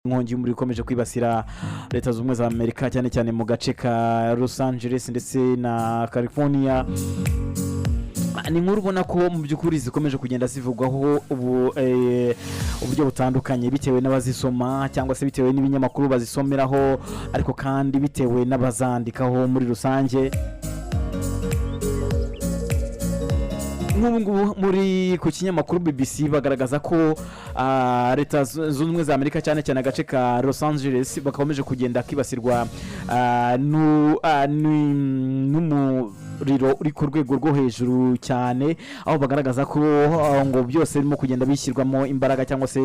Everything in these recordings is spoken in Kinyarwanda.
inkongi y'umuriro ikomeje kwibasira leta z'ubumwe za Amerika cyane cyane mu gace ka Los Angeles ndetse na California. Ni nkuru ubona ko mu by'ukuri zikomeje kugenda zivugwaho uburyo butandukanye bitewe n'abazisoma cyangwa se bitewe n'ibinyamakuru bazisomeraho, ariko kandi bitewe n'abazandikaho muri rusange. Nk'ubu muri ku kinyamakuru BBC bagaragaza ko leta zunze ubumwe za Amerika cyane cyane agace ka Los Angeles bakomeje kugenda kibasirwa n'umuriro uri ku rwego rwo hejuru cyane, aho bagaragaza ko ngo byose birimo kugenda bishyirwamo imbaraga cyangwa se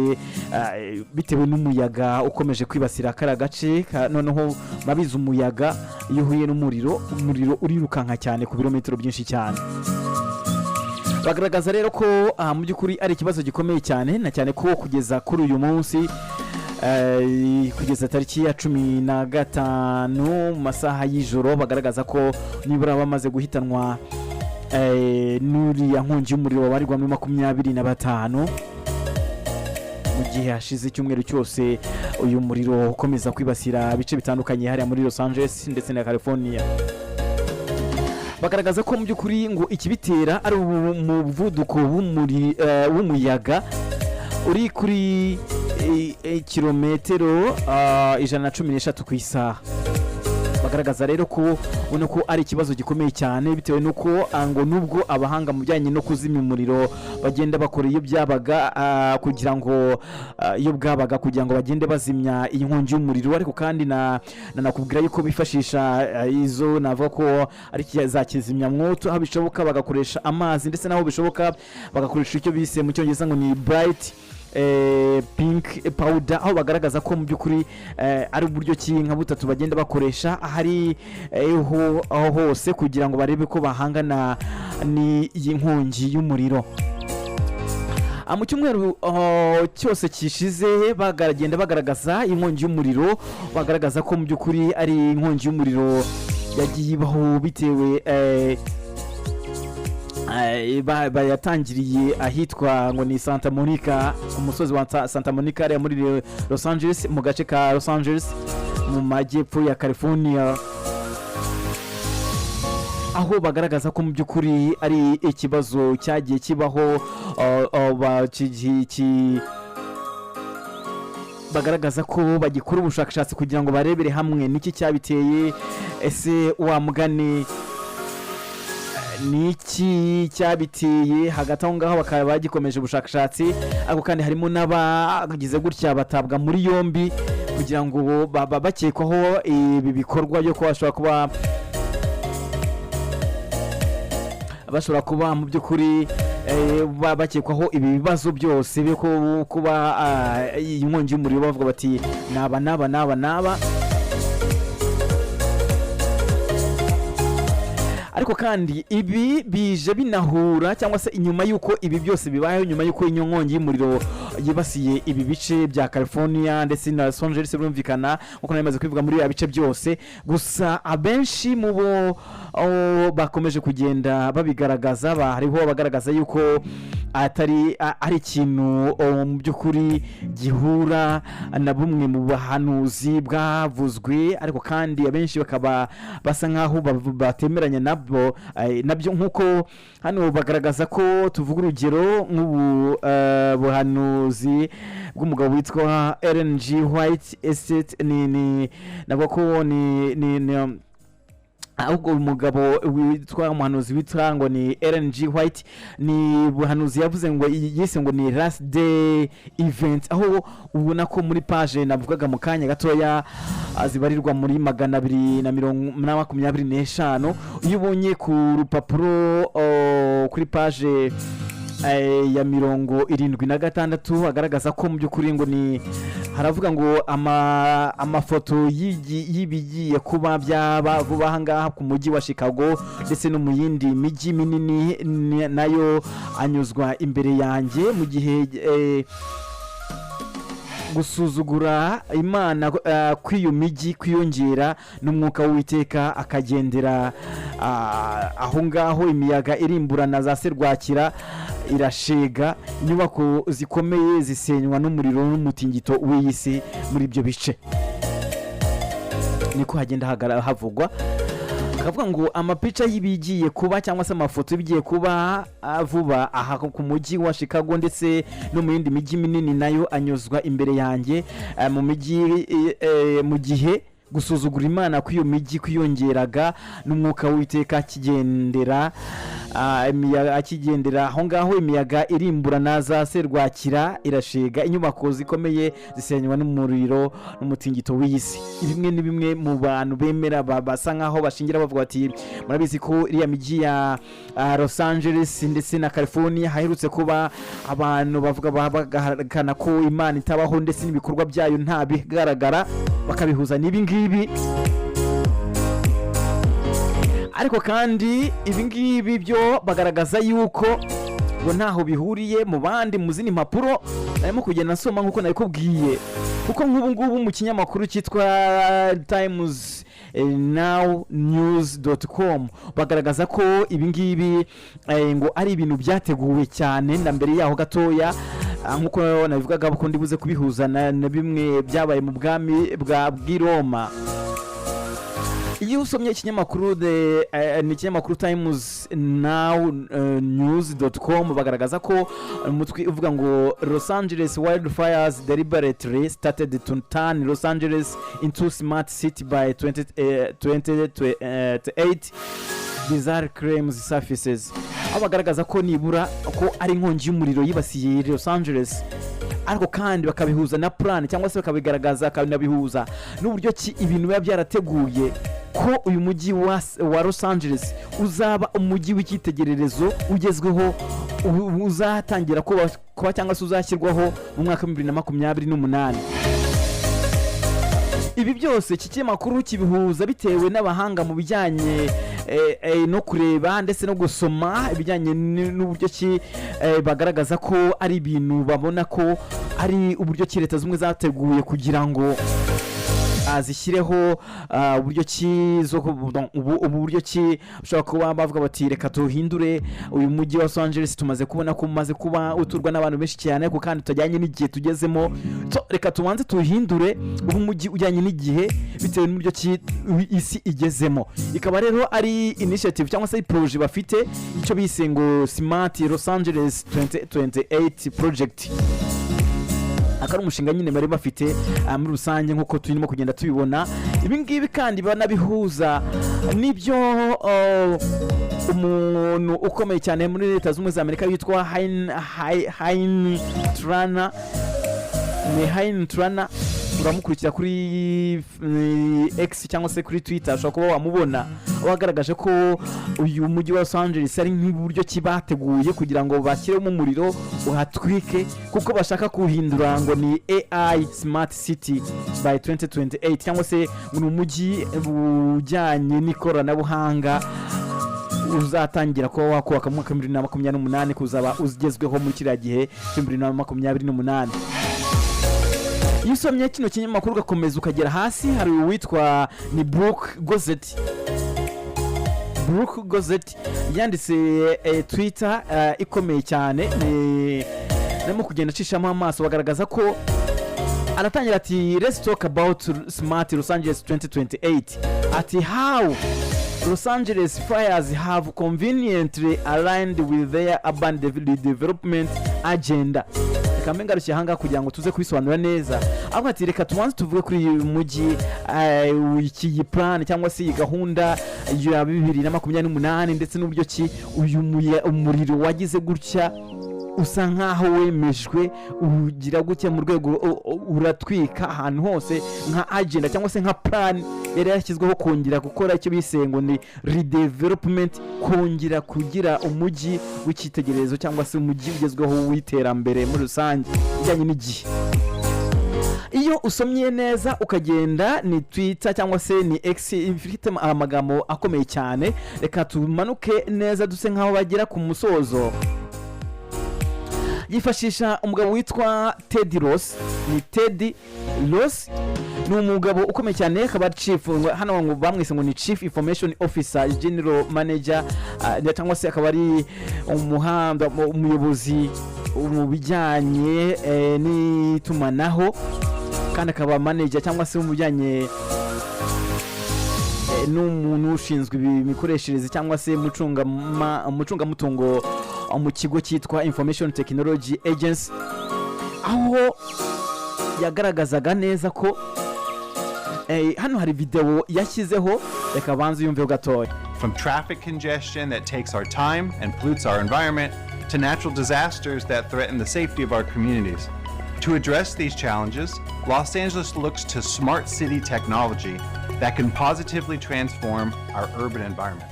bitewe n'umuyaga ukomeje kwibasira kariya gace. Noneho babizi umuyaga iyo uhuye n'umuriro urirukanka cyane ku birometero byinshi cyane. Bagaragaza rero ko mu by'ukuri ari ikibazo gikomeye cyane, na cyane ko kugeza kuri uyu munsi kugeza tariki ya 15 mu masaha y'ijoro bagaragaza ko nibura bamaze guhitanwa n'uriya nkongi y'umuriro wabarirwa muri 25 mu gihe hashize icyumweru cyose uyu muriro ukomeza kwibasira ibice bitandukanye hariya muri Los Angeles ndetse na California. Bagaragaza ko mu by'ukuri ngo ikibitera ari umuvuduko w'umuyaga uri kuri kilometero 113 ku isaha. Bagaragaza rero ko ubona ko ari ikibazo gikomeye cyane bitewe n'uko ngo nubwo abahanga mu bijyanye no kuzimya umuriro bagenda bakora iyo byabaga kugira ngo bagende bazimya iyi nkongi y'umuriro, ariko kandi nakubwira yuko bifashisha izo navuga ko ari za kizimyamwoto, aho bishoboka bagakoresha amazi ndetse naho bishoboka bagakoresha icyo bise mu cyongereza ngo ni bright pink powder, aho bagaragaza ko mu by'ukuri ari uburyo ki nka butatu bagenda bakoresha ahari aho hose kugira ngo barebe ko bahangana n'iyi nkongi y'umuriro. Mu cyumweru cyose kishize bagenda bagaragaza inkongi y'umuriro, bagaragaza ko mu by'ukuri ari inkongi y'umuriro yagiye ibaho bitewe bayatangiriye ahitwa ngo ni Santa Monica, umusozi wa Santa Monica ari muri Los Angeles, mu gace ka Los Angeles mu majyepfo ya California, aho bagaragaza ko mu by'ukuri ari ikibazo cyagiye kibaho. Bagaragaza ko bagikora ubushakashatsi kugira ngo barebere hamwe niki cyabiteye, ese wa mugani niki cyabiteye. Hagati aho ngaho bakaba bagikomeje ubushakashatsi, ariko kandi harimo n'abagize gutya batabwa muri yombi kugira ngo bakekwaho ibi bikorwa byo bashobora kuba mu by'ukuri bakekwaho ibi bibazo byose byo kuba iyi nkongi y'umuriro bavuga bati naba. Ariko kandi ibi bije binahura cyangwa se inyuma y'uko ibi byose bibayeho, nyuma y'uko iyo nkongi y'umuriro yibasiye ibi bice bya California ndetse na Los Angeles, birumvikana nkuko namaze kwivuga muri ya bice byose. Gusa abenshi mu bo bakomeje kugenda babigaragaza, hariho bagaragaza yuko ari ikintu mu by'ukuri gihura na bumwe mu bahanuzi bwavuzwe, ariko kandi abenshi bakaba basa nkaho batemeranya nabyo, nk'uko hano bagaragaza ko tuvuga urugero nk'ubu buhanuzi bw'umugabo witwa Ellen G. White Estate, navuga ko ni ahubwo umugabo witwa umuhanuzi witwa ngo ni Ellen G. White, ni buhanuzi yavuze ngo yise ngo ni last day event, aho ubona ko muri page navugaga mu kanya gatoya zibarirwa muri 225. Iyo ubonye ku rupapuro kuri page ya 76 agaragaza ko mu by'ukuri ngo ni haravuga ngo amafoto y'ibigiye kuba byaba vuba aha ngaha ku mujyi wa Chicago ndetse no mu yindi mijyi minini nayo anyuzwa imbere yanjye, mu gihe gusuzugura Imana kw'iyo mijyi kwiyongera n'umwuka w'Uwiteka akagendera aho ngaho imiyaga irimburana za serwakira irashega, inyubako zikomeye zisenywa n'umuriro n'umutingito w'isi muri ibyo bice. Niko hagenda havugwa, akavuga ngo amapica y'ibigiye kuba cyangwa se amafoto y'ibigiye kuba vuba aha ku mujyi wa Chicago ndetse no mu yindi mijyi minini nayo anyuzwa imbere yanjye mu gihe gusuzugura Imana kw'iyo mijyi kwiyongeraga n'umwuka w'Uwiteka akigendera aho ngaho. Imiyaga irimbura na za serwakira irashega, inyubako zikomeye zisenywa n'umuriro n'umutingito w'isi. Bimwe ni bimwe mu bantu bemera basa nkaho bashingira bavuga bati murabizi ko iriya mijyi ya Los Angeles ndetse na California haherutse kuba abantu bavuga bagahakana ko Imana itabaho ndetse n'ibikorwa byayo nta bigaragara, bakabihuza n'ibi ngibi. Ariko kandi ibi ngibi byo bagaragaza yuko ngo ntaho bihuriye mu bandi mu zindi mpapuro narimo kugenda nsoma nk'uko nabikubwiye, kuko nk'ubu ngubu mu kinyamakuru cyitwa Times Now News.com bagaragaza ko ibi ngibi ngo ari ibintu byateguwe cyane na mbere yaho gatoya, nk'uko nabivugaga ko ndibuze kubihuza na bimwe byabaye mu bwami bw'i Roma. Iyo usomye ikinyamakuru ni ikinyamakuru Times Now News.com bagaragaza ko umutwe uvuga ngo Los Angeles wildfires deliberately started to turn Los Angeles into smart city by 2028 bizarre claims surfaces. Aho bagaragaza ko nibura ko ari inkongi y'umuriro yibasiye Los Angeles, ariko kandi bakabihuza na plan cyangwa se bakabigaragaza bakanabihuza n'uburyo ki ibintu biba byarateguye ko uyu mujyi wa Los Angeles uzaba umujyi w'icyitegererezo ugezweho, uzatangira kuba cyangwa se uzashyirwaho mu mwaka wa 2028. Ibi byose iki kinyamakuru kibihuza bitewe n'abahanga mu bijyanye no kureba ndetse no gusoma ibijyanye n'uburyo ki bagaragaza ko ari ibintu babona ko ari uburyo ki leta zimwe zateguye kugira ngo zishyireho uburyo ki uburyo ki ushobora kuba bavuga bati reka tuhindure uyu mujyi wa Los Angeles, tumaze kubona ko umaze kuba uturwa n'abantu benshi cyane ko kandi tutajyanye n'igihe tugezemo, reka tubanze tuhindure ubu mujyi ujyanye n'igihe bitewe n'uburyo ki isi igezemo. Ikaba rero ari initiative cyangwa se projet bafite icyo bise ngo Smart Los Angeles 2028 project. Akari umushinga nyine bari bafite muri rusange nk'uko turimo kugenda tubibona. Ibi ngibi kandi banabihuza n'ibyo umuntu ukomeye cyane muri Leta Zunze Ubumwe za Amerika witwa Haim Trana uramukurikira kuri X cyangwa se kuri Twitter, ushobora kuba wamubona, wagaragaje ko uyu mujyi wa Los Angeles ari nk'uburyo kibateguye kugira ngo bashyiremo umuriro uhatwike, kuko bashaka kuhindura ngo ni AI Smart City by 2028 cyangwa se mu mujyi ujyanye n'ikoranabuhanga uzatangira kuba wakubaka mu mwaka wa 2028 kuzaba ugezweho muri kiriya gihe 2028. Iyo usomye kino kinyamakuru ugakomeza ukagera hasi, hari uwitwa ni Brooke Gazette yanditse Twitter ikomeye cyane, narimo kugenda acishamo amaso. Bagaragaza ko aratangira ati let's talk about Smart Los Angeles 2028 ati how Los Angeles fires have conveniently aligned with their urban development agenda. Kambe ngarukiye hanga kugira ngo tuze kubisobanura neza. Aho ati reka tubanze tuvuge kuri uyu mujyi iki plan cyangwa se gahunda ya 2028 ndetse n'uburyo ki uyu umuriro wagize gutya usa nkaho wemejwe ugira gutya mu rwego uratwika ahantu hose nka agenda cyangwa se nka plan yari yashyizweho kongera gukora icyo bisengo ni redevelopment, kongera kugira umujyi w'icyitegererezo cyangwa se umujyi ugezweho w'iterambere muri rusange ijyanye n'igihe. Iyo usomye neza ukagenda ni Twitter cyangwa se ni X ifite amagambo akomeye cyane, reka tumanuke neza duse nkaho bagera ku musozo. Yifashisha umugabo witwa Teddy Ross, ni Teddy Ross ni umugabo ukomeye cyane akaba chief hano ngo bamwise ngo ni chief information officer general manager cyangwa se akaba ari umuyobozi mu bijyanye n'itumanaho kandi akaba manager cyangwa se mu bijyanye n'umuntu ushinzwe imikoreshereze cyangwa se umucungamutungo mu kigo cyitwa Information Technology Agency, aho yagaragazaga neza ko hano hari video yashyizeho, reka banze yumve gatoya. From traffic congestion that takes our time and pollutes our environment to natural disasters that threaten the safety of our communities. To address these challenges, Los Angeles looks to smart city technology that can positively transform our urban environment.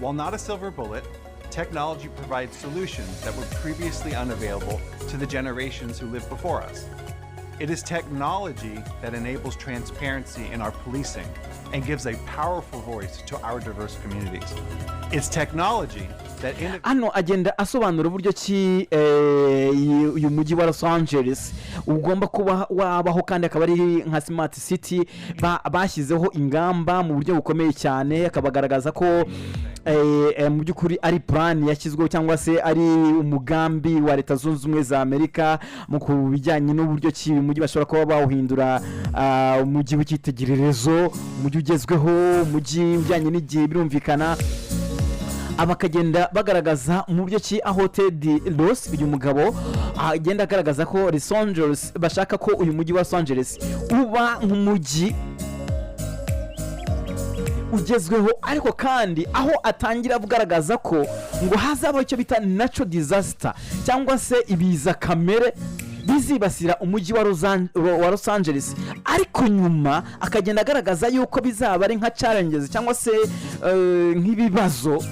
While not a silver bullet, technology provides solutions that were previously unavailable to the generations who lived before us. It is technology that enables transparency in our policing and gives a powerful voice to our diverse communities. It's technology that hano agenda asobanura uburyo ki uyu mujyi wa Los Angeles ugomba kuba wabaho kandi akaba ari nka smart city bashyizeho ingamba mu buryo bukomeye cyane, akabagaragaza ko mu by'ukuri ari plan yashyizweho cyangwa se ari umugambi wa Leta Zunze Ubumwe za Amerika mu kubijyanye n'uburyo ki umujyi bashobora kuba bawuhindura umujyi w'icyitegererezo, umujyi ugezweho, umujyi ujyanye n'igihe birumvikana. Abakagenda bagaragaza mu buryo ki aho Ted Ross uyu mugabo agenda agaragaza ko Los Angeles bashaka ko uyu mujyi wa Los Angeles uba nk'umujyi ugezweho, ariko kandi aho atangira kugaragaza ko ngo hazabaho icyo bita natural disaster cyangwa se ibiza kamere bizibasira umujyi wa Los Angeles, ariko nyuma akagenda agaragaza yuko bizaba ari nka challenges cyangwa se nk'ibibazo,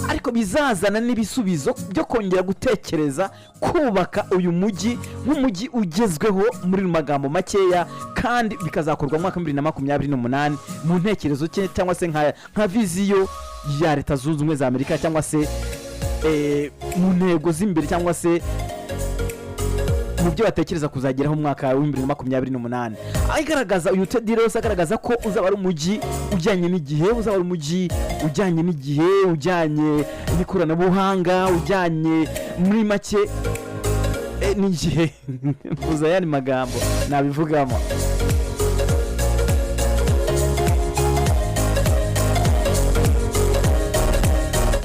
ariko bizazana n'ibisubizo byo kongera gutekereza kubaka uyu mujyi nk'umujyi ugezweho muri magambo makeya, kandi bikazakorwa mu mwaka 2028 mu ntekerezo cye cyangwa se nka viziyo ya Leta Zunze Ubumwe za Amerika cyangwa se mu ntego z'imbere cyangwa se mu byo batekereza kuzageraho mu mwaka wa 2028. Agaragaza uyu Ted Ross agaragaza ko uzaba ari umujyi ujyanye n'igihe, uzaba ari umujyi ujyanye n'igihe, ujyanye n'ikoranabuhanga, ujyanye muri make n'igihe mvuza yani magambo nabivugamo.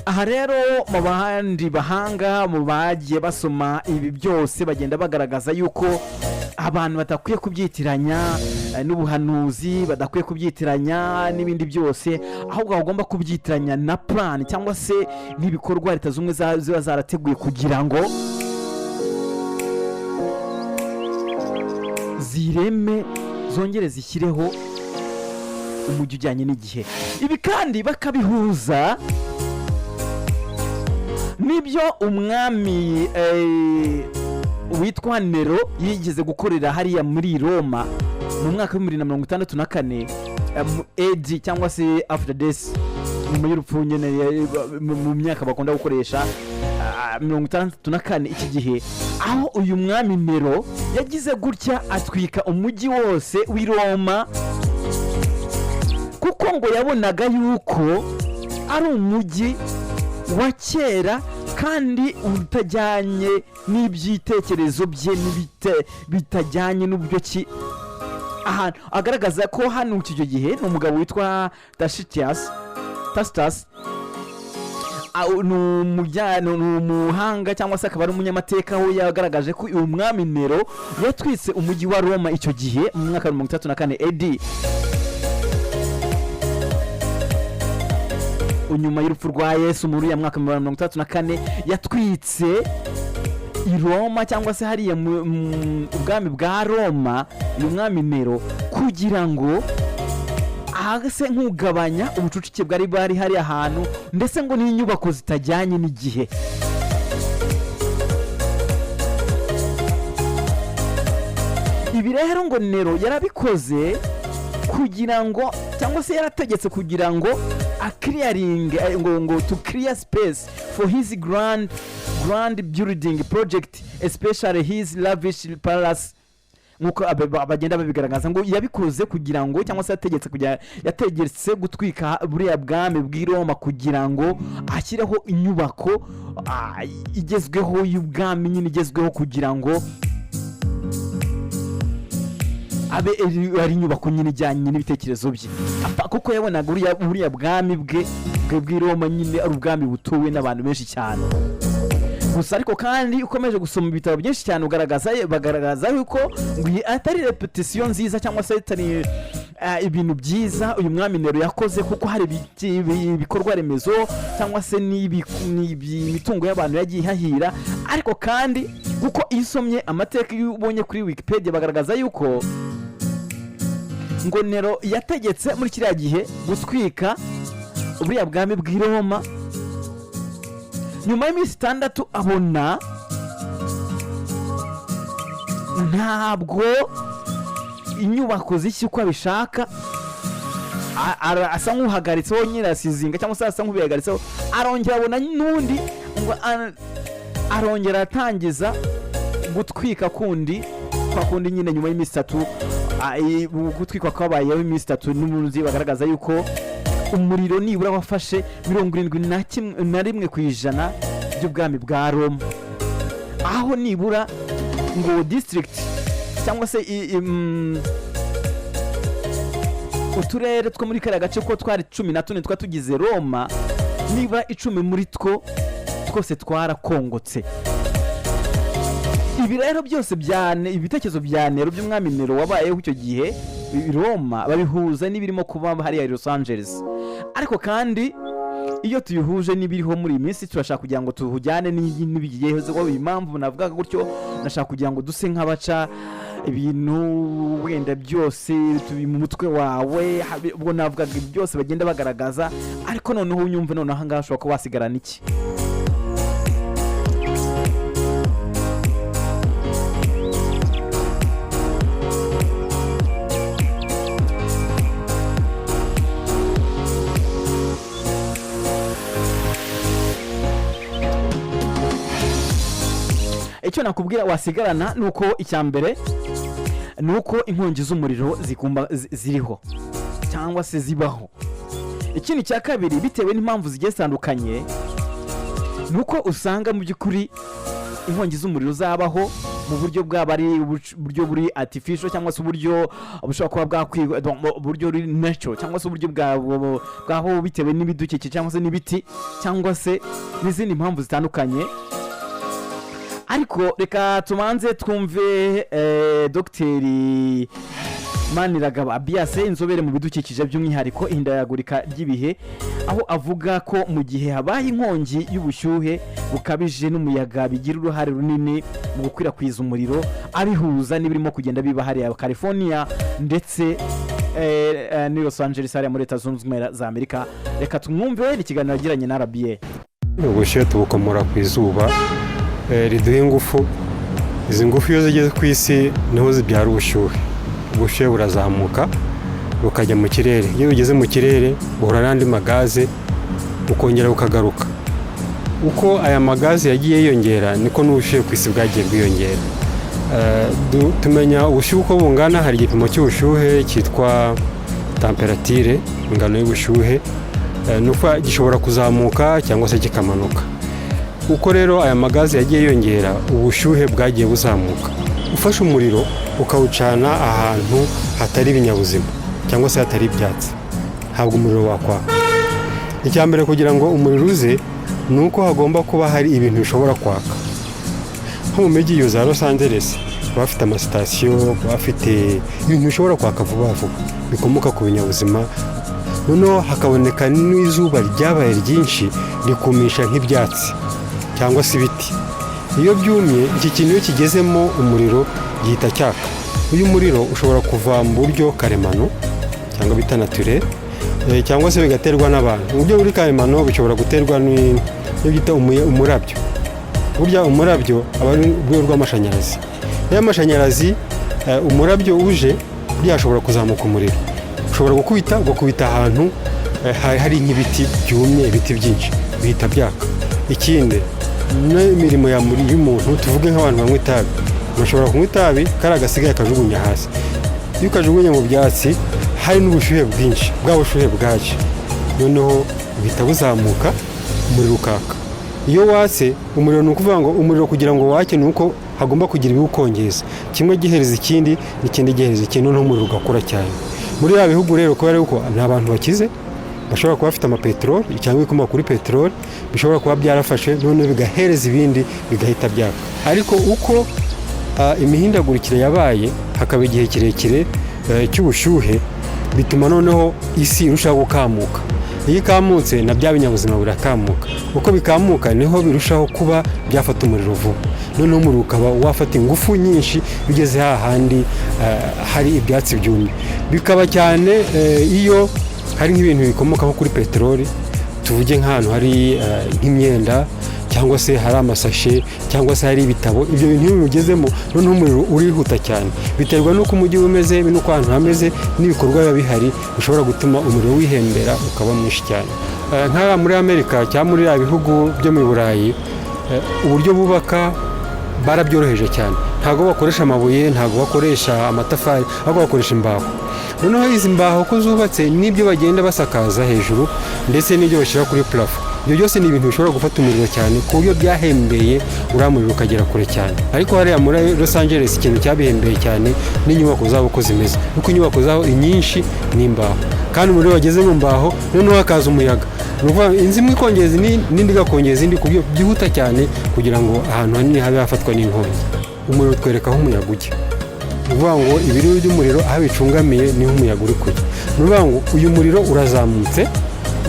Aha rero mu bandi bahanga mu bagiye basoma ibi byose bagenda bagaragaza yuko abantu batakwiye kubyitiranya n'ubuhanuzi, badakwiye kubyitiranya n'ibindi byose, ahubwo bagomba kubyitiranya na plan cyangwa se n'ibikorwa Leta Zunze Ubumwe ziba zarateguye kugira ngo zireme zongere zishyireho umujyi ujyanye n'igihe. Ibi kandi bakabihuza nibyo umwami witwa Nero yigeze gukorera hariya muri Roma mu mwaka wa 2064 AD cyangwa se after death, nyuma y'urupfu nyene mu myaka bakunda gukoresha 64 iki gihe, aho uyu mwami Nero yagize gutya atwika umujyi wose w'i Roma kuko ngo yabonaga yuko ari umujyi wa kera kandi utajyanye n'ibyitekerezo bye bitajyanye n'uburyo ki ahantu agaragaza ko hano icyo gihe n'umugabo witwa Tacitus umuhanga cyangwa se akaba ari umunyamateka we yagaragaje ko uyu mwami Nero yatwitse umujyi wa Roma icyo gihe mu mwaka wa 34 AD. Unyuma y'urupfu rwa Yesu muri ya mwaka 34 yatwitse i Roma cyangwa se hariya ubwami bwa Roma uyu mwami Nero kugira ngo ahagase nk'ugabanya ubucucike bwari hari ahantu ndetse ngo n'inyubako zitajyanye n'igihe. Ibi rero ngo Nero yarabikoze kugira ngo cyangwa se yarategetse kugira ngo clearing ngo to clear space for his grand building project, especially his lavish palace nk'uko bagenda babigaragaza ngo yabikoze kugira ngo cyangwa se yategetse gutwika buriya bwami bw'i Roma kugira ngo ashyireho inyubako igezweho y'ubwami nyine igezweho kugira ngo abe ari inyubako nyine ijyanye n'ibitekerezo bye kuko yabonaga buriya bwami bw'i Roma nyine ari ubwami butuwe n'abantu benshi cyane. Gusa ariko kandi ukomeje gusoma ibitabo byinshi cyane bagaragaza yuko ngo atari repetition nziza cyangwa se atari ibintu byiza uyu mwami Nero yakoze, kuko hari ibikorwa remezo cyangwa se n'imitungo y'abantu yagiye ihahira. Ariko kandi kuko isomye amateka iyo ubonye kuri Wikipedia bagaragaza yuko ngo Nero yategetse muri kiriya gihe gutwika buriya bwami bw'i Roma. Nyuma y'iminsi 6 abona ntabwo inyubako zishya uko abishaka, asa nk'uhagaritseho nyine asizinga cyangwa se asa nk'ubihagaritseho, arongera abona n'undi ngo arongera atangiza gutwika kundi nyine nyuma y'iminsi 3 gutwikwa kwabayeho iminsi 3 n'umunsi bagaragaza yuko umuriro nibura wafashe 71% by'ubwami bwa Roma, aho nibura ngo district cyangwa se uturere two muri kariya gace ko twari 14 twa tugize Roma, nibura 10 muri twose twarakongotse. Ibi rero byose ibitekerezo bya Nero by'umwami Nero wabayeho icyo gihe Roma babihuza n'ibirimo kuba hariya Los Angeles. Ariko kandi iyo tuyihuje n'ibiriho muri iyi minsi turashaka kugira ngo tuhujyane n'ibigiyeho impamvu navuga gutyo, nashaka kugira ngo duse nk'abaca ibintu wenda byose tubi mu mutwe wawe, ubwo navuga byose bagenda bagaragaza, ariko noneho unyumve noneho aha ngaha ushobora kuba wasigarana iki. Icyo nakubwira wasigarana nuko icyambere nuko inkongi z'umuriro ziriho cyangwa se zibaho. Ikindi cya kabiri bitewe n'impamvu zigiye zitandukanye nuko usanga mu by'ukuri inkongi z'umuriro zabaho mu buryo bw'abari uburyo buri artificial cyangwa se uburyo bushobora kuba uburyo buri natural cyangwa se uburyo bwaho bitewe n'ibidukikije cyangwa se n'ibiti cyangwa se n'izindi mpamvu zitandukanye. Ariko reka tumanze twumve Dr. Maniragaba Abias, inzobere mu bidukikije by'umwihariko ihindagurika ry'ibihe, aho avuga ko mu gihe habaye inkongi y'ubushyuhe bukabije n'umuyaga bigira uruhare runini mu gukwirakwiza umuriro, abihuza n'ibirimo kugenda biba hariya California ndetse ni Los Angeles hariya muri Leta Zunze Ubumwe za Amerika. Reka tumwumve ikiganiro yagiranye na RBA. Ubushyuhe tubukomora ku izuba riduha ingufu. Izi ngufu iyo zigeze ku isi niho zibyara ubushyuhe burazamuka bukajya mu kirere. Iyo bigeze mu kirere buhura n'andi magaze ukongera bukagaruka. Uko aya magaze yagiye yiyongera niko n'ubushyuhe ku isi bwagiye bwiyongera. Tumenya ubushyuhe uko bungana, hari igipimo cy'ubushyuhe cyitwa temperature, ingano y'ubushyuhe, nuko gishobora kuzamuka cyangwa se kikamanuka. Uko rero aya magaze yagiye yiyongera ubushyuhe bwagiye buzamuka. Ufashe umuriro ukawucana ahantu hatari ibinyabuzima cyangwa se hatari ibyatsi, ntabwo umuriro wakwaka. Icyambere kugira ngo umuriro uze nuko hagomba kuba hari ibintu bishobora kwaka. Nko mu mijyi yo za Los Angeles bafite amasitasiyo, bafite ibintu bishobora kwaka vuba vuba bikomoka ku binyabuzima. Noneho hakaboneka n'izuba ryabaye ryinshi rikumisha nk'ibyatsi cyangwa se ibiti. Iyo byumye iki kintu iyo kigezemo umuriro gihita cyaka. Uyu muriro ushobora kuva mu buryo karemano cyangwa bita naturel, cyangwa se bigaterwa n'abantu. Mu buryo buri karemano bishobora guterwa n'ibyo bita umurabyo. Burya umurabyo aba ari urwego rw'amashanyarazi. Iyo amashanyarazi umurabyo uje byashobora kuzamuka umuriro. Ushobora gukubita ahantu hari nk'ibiti byumye, ibiti byinshi bihita byaka. Ikindi n'imirimo y'umuntu, tuvuge nk'abantu banywa itabi, ushobora kunywa itabi kariya gasigaye akajugunya hasi. Iyo ukajugunya mu byatsi hari n'ubushyuhe bwinshi, bwa bushyuhe bwaje noneho buhita buzamuka, umuriro ukaka. Iyo watse umuriro, ni ukuvuga ngo umuriro kugira ngo wake ni uko hagomba kugira ibiwukongeza, kimwe gihereza ikindi n'ikindi gihereza ikindi, noneho umuriro ugakura cyane. Muri ya bihugu rero kubera yuko ni abantu bakize, bashobora kuba bafite amapeteroli cyangwa ibikomoka kuri peteroli, bishobora kuba byarafashe noneho bigahereza ibindi bigahita byaka. Ariko uko imihindagurikire yabaye, hakaba igihe kirekire cy'ubushyuhe, bituma noneho isi irushaho gukamuka. Iyo ikamutse na bya binyabuzima birakamuka, uko bikamuka niho birushaho kuba byafata umuriro vuba, noneho umuriro ukaba wafata ingufu nyinshi bigeze hahandi hari ibyatsi byumye. Bikaba cyane iyo hari nk'ibintu bikomoka nko kuri peteroli, tuvuge nk'ahantu hari nk'imyenda cyangwa se hari amasashe cyangwa se hari ibitabo, ibyo bintu iyo bigezemo noneho umuriro urihuta cyane. Biterwa n'uko umujyi umeze, n'uko ahantu hameze, n'ibikorwa biba bihari bishobora gutuma umuriro wihembera ukaba mwinshi cyane. Nk'aha muri Amerika cyangwa muri ya bihugu byo mu Burayi, uburyo bubaka barabyoroheje cyane, ntabwo bakoresha amabuye, ntabwo bakoresha amatafari, ahubwo bakoresha imbaho. Noneho izi mbaho ko zubatse n'ibyo bagenda basakaza hejuru ndetse n'ibyo bashyira kuri plafo, ibyo byose ni ibintu bishobora gufata umuriro cyane ku buryo byahembeye uriya muriro ukagera kure cyane. Ariko hariya muri Los Angeles ikintu cyabihembeye cyane n'inyubako zabo uko zimeze, kuko inyubako zabo inyinshi ni imbaho, kandi umuriro wageze mu mbaho noneho hakaza umuyaga, ni ukuvuga inzu imwe ikongeza n'indi igakongeza indi, ku buryo byihuta cyane kugira ngo ahantu hanini habe hafatwa n'inkongi. Umuriro utwereka aho umuyaga ujya, ni ukuvuga ngo ibiriro by'umuriro aho bicungamiye niho umuyaga uri kujya. Ni ukuvuga ngo uyu muriro urazamutse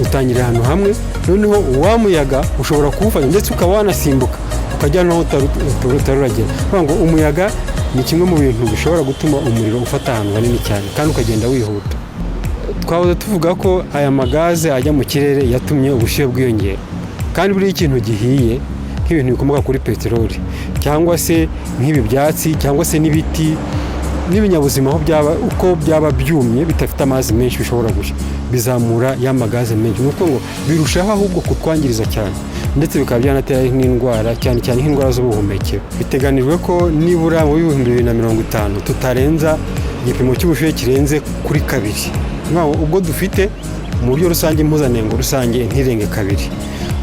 utangirira ahantu hamwe, noneho wa muyaga ushobora kuwufata ndetse ukaba wanasimbuka ukajya n'aho utari uragera. Ni ukuvuga ngo umuyaga ni kimwe mu bintu bishobora gutuma umuriro ufata ahantu hanini cyane kandi ukagenda wihuta. Twahoze tuvuga ko aya magaze ajya mu kirere yatumye ubushyuhe bwiyongera, kandi buriya ikintu gihiye nk'ibintu bikomoka kuri peteroli cyangwa se nk'ibi byatsi cyangwa se n'ibiti n'ibinyabuzima uko byaba byumye bidafite amazi menshi bishobora gushya, bizamura ya magaze menshi, nuko ngo birushaho ahubwo kutwangiriza cyane, ndetse bikaba byanatera n'indwara, cyane cyane nk'indwara z'ubuhumekero. Biteganijwe ko nibura mu 2050 tutarenza igipimo cy'ubushyuhe kirenze kuri 2. Ubwo dufite mu buryo rusange impuzandengo rusange ntirenge 2.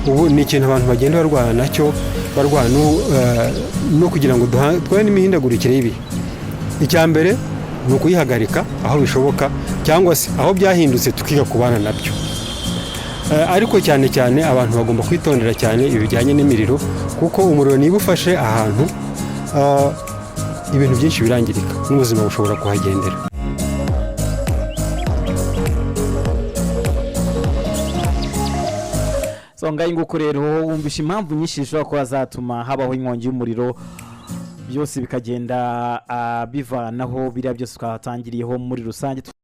Ubu ni ikintu abantu bagenda barwana nacyo, barwana no kugira ngo duhane n'imihindagurikire y'ibihe. Icya mbere ni ukuyihagarika aho bishoboka, cyangwa se aho byahindutse tukiga kubana nabyo. Ariko cyane cyane abantu bagomba kwitondera cyane ibijyanye n'imiriro, kuko umuriro niba ufashe ahantu ibintu byinshi birangirika n'ubuzima bushobora kuhagendera. ngaho nguko rero wumvisha impamvu nyinshi zishobora kuba zatuma habaho inkongi y'umuriro, byose bikagenda bivanaho biriya byose twatangiriyeho muri rusange.